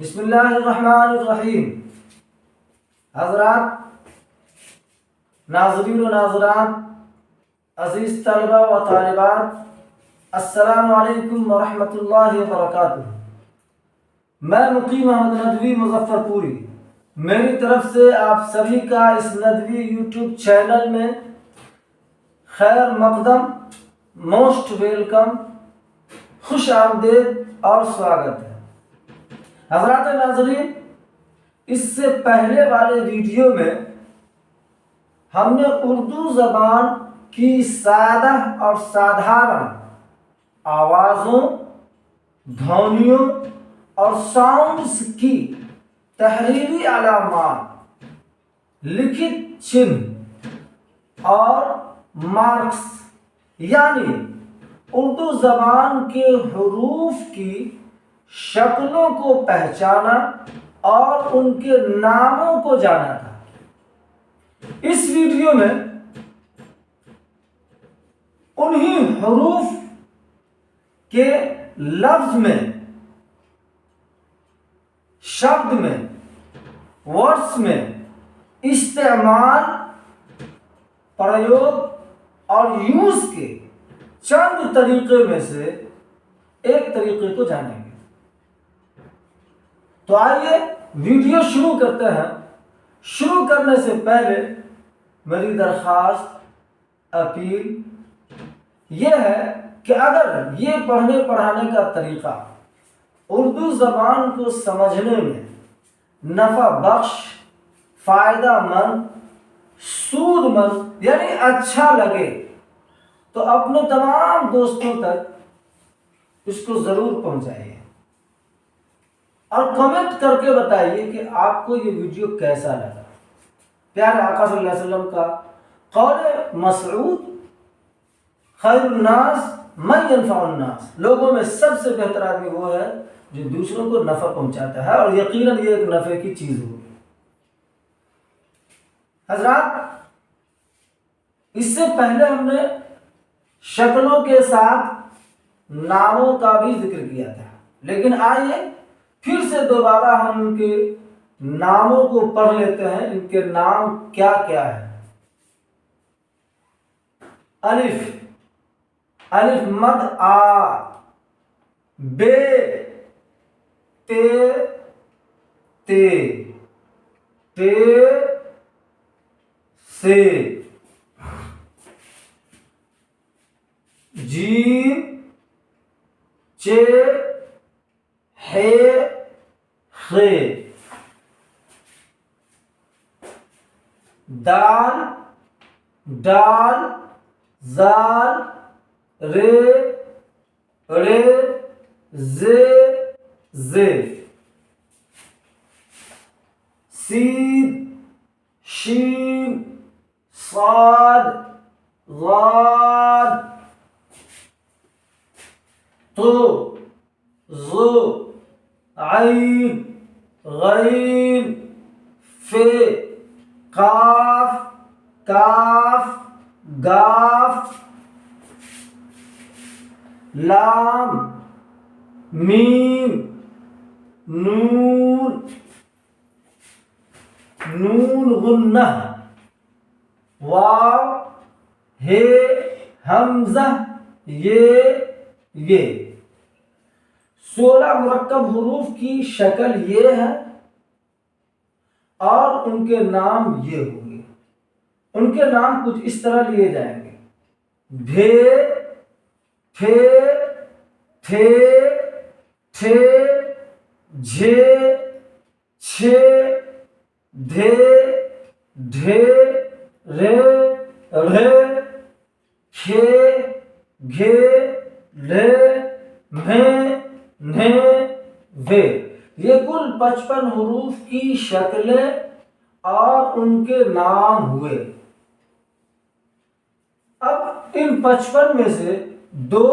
बिस्मिल्लाहिर्रहमानिर्रहीम। हज़रात, नाज़रीन व नाज़रात, अज़ीज़ तलबा व तालिबात, अस्सलामु अलैकुम व रहमतुल्लाहि व बरकातुहू। मैं मुकीम अहमद नदवी मुज़फ़्फ़रपुरी, मेरी तरफ से आप सभी का इस नदवी यूट्यूब चैनल में खैर मक़दम, मोस्ट वेलकम, खुश आमदेद और स्वागत है। हज़रात नाज़रीन, इससे पहले वाले वीडियो में हमने उर्दू ज़बान की सादा और साधारण आवाज़ों, ध्वनियों और साउंड्स की तहरीरी अलामात, लिखित चिन्ह और मार्क्स यानी उर्दू ज़बान के हुरूफ की शक्लों को पहचाना और उनके नामों को जाना था। इस वीडियो में उन्हीं हुरूफ के लफ्ज में, शब्द में, वर्ड्स में इस्तेमाल, प्रयोग और यूज के चंद तरीके में से एक तरीके को जानेंगे। तो आइए वीडियो शुरू करते हैं। शुरू करने से पहले मेरी दरख्वास्त, अपील यह है कि अगर ये पढ़ने पढ़ाने का तरीका उर्दू ज़बान को समझने में नफ़ा बख्श, फ़ायदा मंद, सूदमंद यानी अच्छा लगे तो अपने तमाम दोस्तों तक इसको ज़रूर पहुंचाइए और कमेंट करके बताइए कि आपको ये वीडियो कैसा लगा। प्यारे आका सल्लल्लाहु अलैहि वसल्लम का कौल मसऊद, खैरुन नास मन यनफउन नास, लोगों में सबसे बेहतर आदमी वो है जो दूसरों को नफ़ा पहुंचाता है, और यकीनन ये एक नफ़े की चीज़ होगी। हज़रात, इससे पहले हमने शक्लों के साथ नामों का भी जिक्र किया था, लेकिन आइए फिर से दोबारा हम उनके नामों को पढ़ लेते हैं। इनके नाम क्या क्या है। अलिफ, अलिफ मद आ, बे, ते, ते, ते, से, जीम, चे, हे, खे, दाल, डाल, जाल, रे, रे, जे, जे, सीद, शीन, साद, गाद, तो, ज़ो, आइन, गैन, फे, काफ, काफ, गाफ, लाम, मीम, नून, नून गुन्ना, वाव, हे, हमजा, ये 16 मुरक्कब हुरूफ की शक्ल ये है और उनके नाम ये होंगे। उनके नाम कुछ इस तरह लिए जाएंगे: भे, फे, थे, ठे, झे, छे, धे, ढे, रे, रे, खे, घे, ले, म्हे, ने, वे। ये कुल 55 हुरूफ की शक्लें और उनके नाम हुए। अब इन 55 में से 2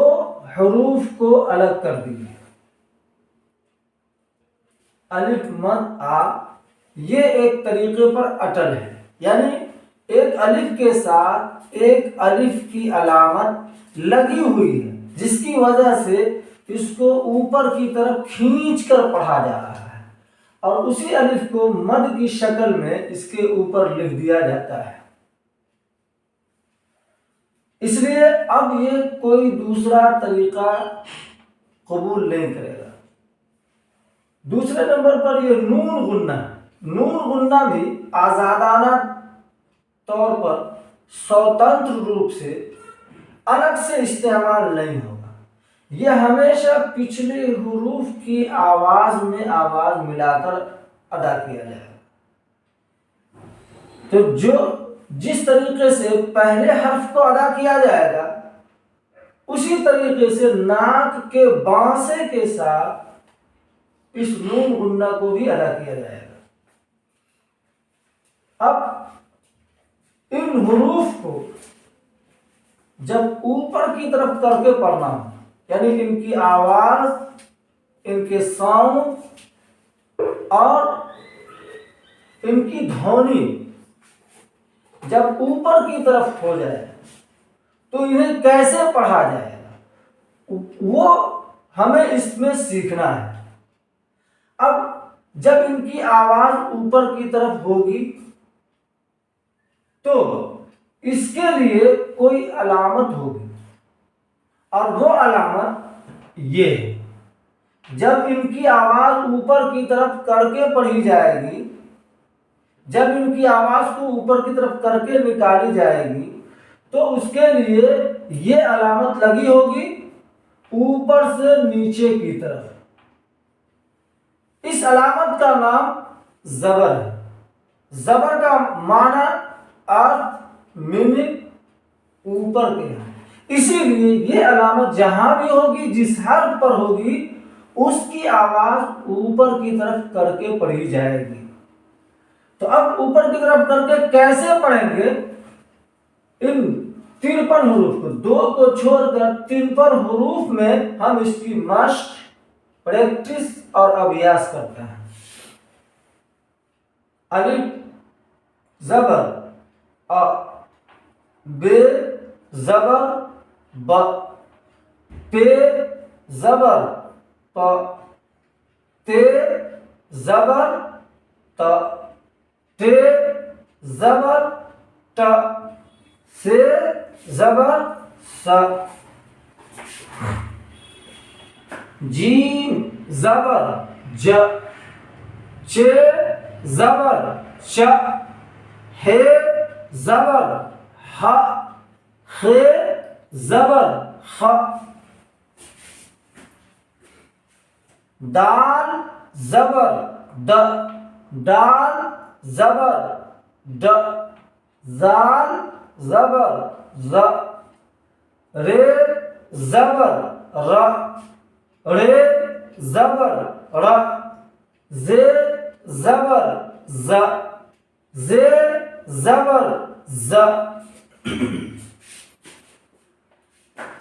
हुरूफ को अलग कर दिए। अलिफ मद आ, ये एक तरीके पर अटल है, यानी एक अलिफ के साथ एक अलिफ की अलामत लगी हुई है, जिसकी वजह से इसको ऊपर की तरफ खींच कर पढ़ा जा रहा है। और उसी अलिफ को मद की शक्ल में इसके ऊपर लिख दिया जाता है। इसलिए अब ये कोई दूसरा तरीका कबूल नहीं करेगा। दूसरे नंबर पर ये नून गुन्ना, नून गुन्ना भी आजादाना तौर पर स्वतंत्र रूप से अलग से इस्तेमाल नहीं होगा। यह हमेशा पिछले हुरूफ की आवाज में आवाज मिलाकर अदा किया जाएगा। तो जिस तरीके से पहले हर्फ को अदा किया जाएगा उसी तरीके से नाक के बांसे के साथ इस नून गुन्ना को भी अदा किया जाएगा। अब इन हुरूफ को जब ऊपर की तरफ करके पढ़ना हो, यानी इनकी आवाज, इनके साउंड और इनकी ध्वनि जब ऊपर की तरफ हो जाए तो इन्हें कैसे पढ़ा जाएगा वो हमें इसमें सीखना है। अब जब इनकी आवाज ऊपर की तरफ होगी तो इसके लिए कोई अलामत होगी और वो अलामत ये है। जब इनकी आवाज ऊपर की तरफ करके पढ़ी जाएगी, जब इनकी आवाज को ऊपर की तरफ करके निकाली जाएगी तो उसके लिए ये अलामत लगी होगी ऊपर से नीचे की तरफ। इस अलामत का नाम जबर है। जबर का माना, अर्थ, मीनिंग ऊपर के है। इसीलिए ये अलामत जहां भी होगी, जिस हर्फ पर होगी, उसकी आवाज ऊपर की तरफ करके पढ़ी जाएगी। तो अब ऊपर की तरफ करके कैसे पढ़ेंगे? इन 53 हुरूफ को, 2 को छोड़कर 53 हुरूफ में हम इसकी मश्क, प्रैक्टिस और अभ्यास करते हैं। अलिफ जबर अ, बे जबर ब, पे जबर प, ते जबर त, ते जबर ट, से जबर स, जीम जबर ज, चे जबर च, हे जबर ह, खे जबर ख, दाल जबर द, दाल जबर ड, जाल जबर ज, रे जबर र, रे जबर र, जे जबर ज, जे जबर ज,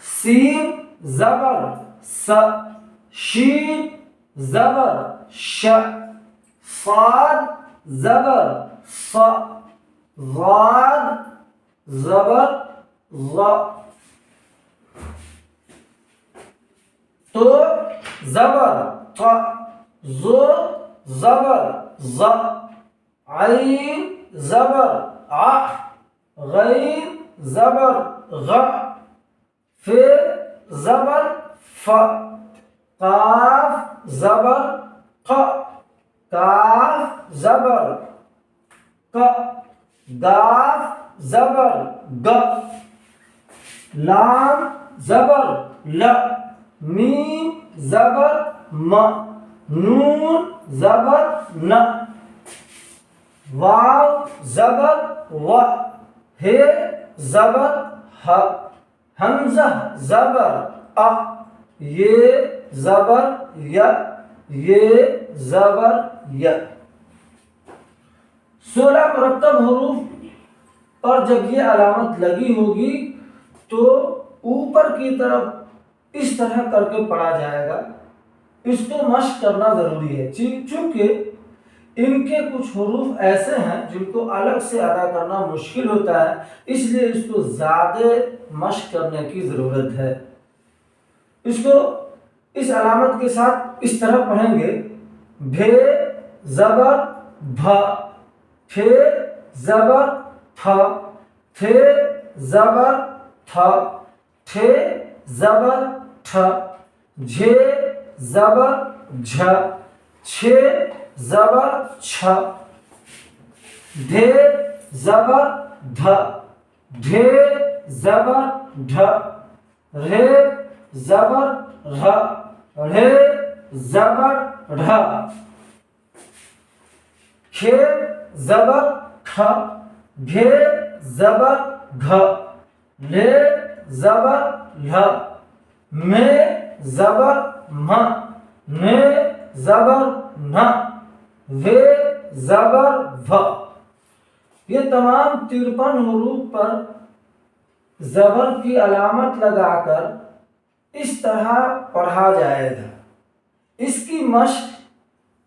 सीन जबर स, शीन जबर श, साद जबर स, ज़ाद जबर ज़, तो जबर क, जो जबर ज, आइन जबर आ, गैन जबर ग, फे जबर फ, काफ जबर क, काफ जबर क, गाफ जबर ग, लाम जबर ल, मीम जबर म, नून जबर न, वाव जबर व, हे जबर ह, हमजा जबर अ, ये जबर य, ये जबर य। 16 मुरक्कब हुरूफ पर जब ये अलामत लगी होगी तो ऊपर की तरफ इस तरह करके पढ़ा जाएगा। इसको मश्क करना जरूरी है, चूंकि इनके कुछ हुरूफ ऐसे हैं जिनको अलग से अदा करना मुश्किल होता है, इसलिए इसको ज्यादा मश्क करने की जरूरत है। इसको इस अलामत के साथ इस तरह पढ़ेंगे, भे जबर भ, फिर जबर फ, फिर जबर थ, फिर जबर ठ, झे जबर झ, छे जबर छ, धे जबर ध, ढे जबर ढ, रे जबर र, ढे जबर ढ, खे जबर ख, घे जबर घ, ले जबर ल, मे जबर म, ने जबर न, वे जबर व। ये तमाम 53 हरूफ पर जबर की अलामत लगाकर इस तरह पढ़ा जाएगा। इसकी मश्क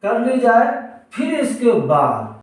कर ली जाए, फिर इसके बाद